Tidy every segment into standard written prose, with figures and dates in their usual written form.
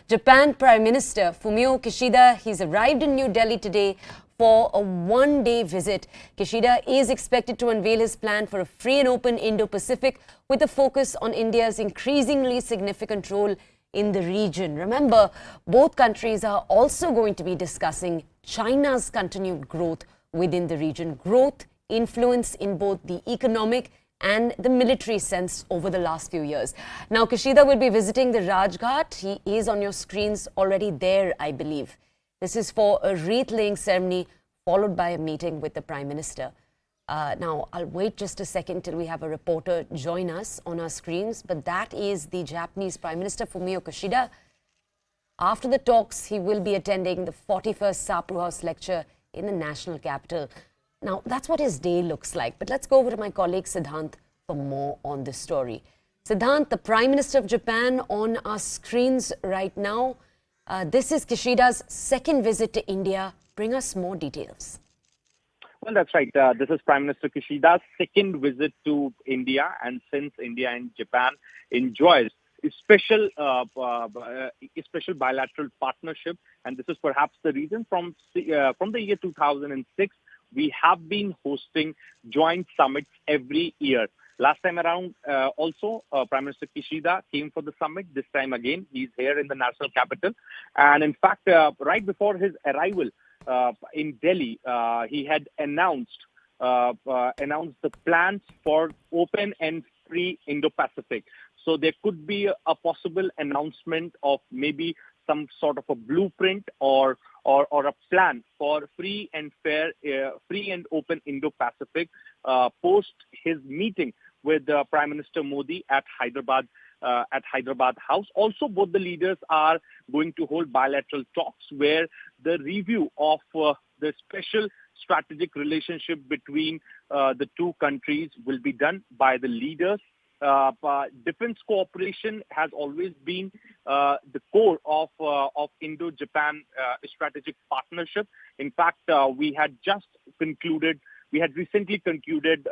Japan Prime Minister Fumio Kishida, he's arrived in New Delhi today for a one-day visit. Kishida is expected to unveil his plan for a free and open Indo-Pacific with a focus on India's increasingly significant role in the region. Remember, both countries are also going to be discussing China's continued growth within the region, growth, influence in both the economic and the military sense over the last few years. Now, Kishida will be visiting the Rajghat. He is on your screens already there, I believe. This is for a wreath-laying ceremony followed by a meeting with the Prime Minister. Now, I'll wait just a second till we have a reporter join us on our screens, but that is the Japanese Prime Minister Fumio Kishida. After the talks, he will be attending the 41st Sapru House lecture in the national capital. Now, that's what his day looks like. But let's go over to my colleague Siddhant for more on this story. Siddhant, the Prime Minister of Japan on our screens right now. This is Kishida's second visit to India. Bring us more details. Well, that's right. This is Prime Minister Kishida's second visit to India. And since India and Japan enjoys a special bilateral partnership, and this is perhaps the reason from the year 2006, we have been hosting joint summits every year. Last time around, also, Prime Minister Kishida came for the summit. This time again, he's here in the national capital. And in fact, right before his arrival in Delhi, he had announced the plans for open and free Indo-Pacific. So there could be a possible announcement of maybe some sort of a blueprint or a plan for free and fair, free and open Indo-Pacific post his meeting with Prime Minister Modi at Hyderabad House. Also, both the leaders are going to hold bilateral talks where the review of the special strategic relationship between the two countries will be done by the leaders. Defense cooperation has always been the core of Indo-Japan strategic partnership. In fact, we had recently concluded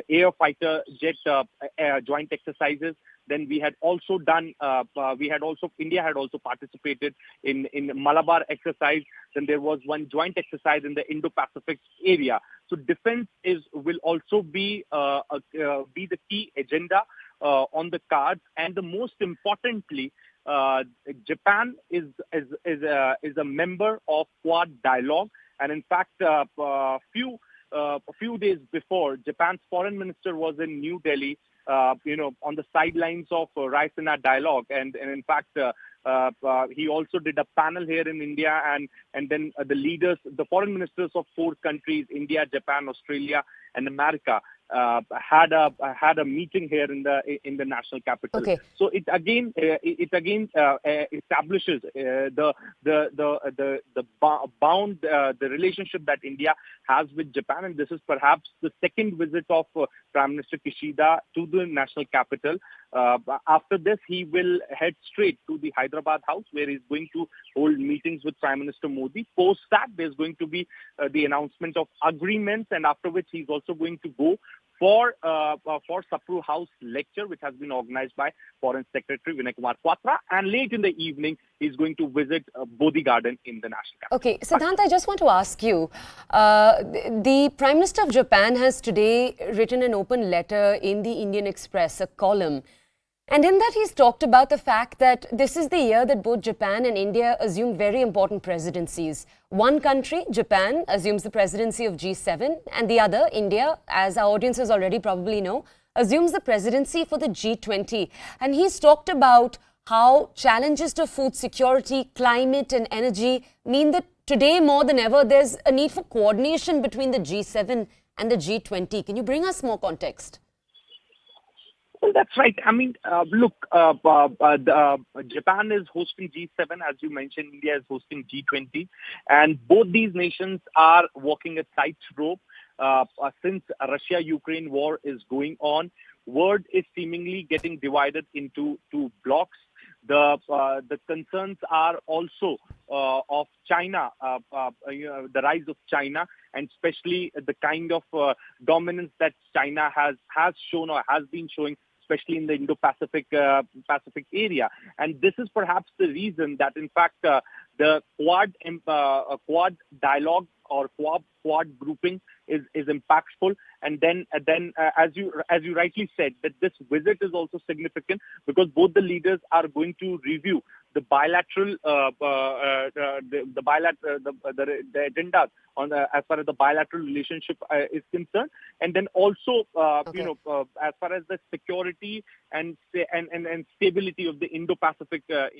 air fighter jet joint exercises. Then we had also done, India had also participated in Malabar exercise. Then there was one joint exercise in the Indo-Pacific area. So defense will also be the key agenda on the cards. And the most importantly, Japan is a member of Quad dialogue. And in fact, a few days before, Japan's foreign minister was in New Delhi, on the sidelines of Raisina dialogue. And in fact, he also did a panel here in India, and then the leaders, the foreign ministers of four countries, India, Japan, Australia, and America, had a meeting here in the national capital. Okay. So it again establishes the relationship that India has with Japan, and this is perhaps the second visit of Prime Minister Kishida to the national capital. After this, he will head straight to the Hyderabad House, where he's going to hold meetings with Prime Minister Modi. Post that, there's going to be the announcement of agreements, and after which he's also going to go for Sapru House lecture, which has been organized by Foreign Secretary Vinay Kumar Kwatra. And late in the evening, he's going to visit Bodhi Garden in the national capital. Okay, Siddhant, I just want to ask you, the Prime Minister of Japan has today written an open letter in the Indian Express, a column. And in that, he's talked about the fact that this is the year that both Japan and India assume very important presidencies. One country, Japan, assumes the presidency of G7, and the other, India, as our audiences already probably know, assumes the presidency for the G20. And he's talked about how challenges to food security, climate and energy mean that today more than ever, there's a need for coordination between the G7 and the G20. Can you bring us more context? Well, that's right. I mean, look, Japan is hosting G7, as you mentioned. India is hosting G20, and both these nations are walking a tightrope since Russia-Ukraine war is going on. World is seemingly getting divided into two blocks. The concerns are also of China, the rise of China, and especially the kind of dominance that China has shown or has been showing, especially in the Indo-Pacific Pacific area. And this is perhaps the reason that, in fact, the Quad dialogue or Quad grouping is impactful. And then as you rightly said, that this visit is also significant because both the leaders are going to review the bilateral the agenda on as far as the bilateral relationship is concerned, and then also as far as the security and stability of the Indo-Pacific area.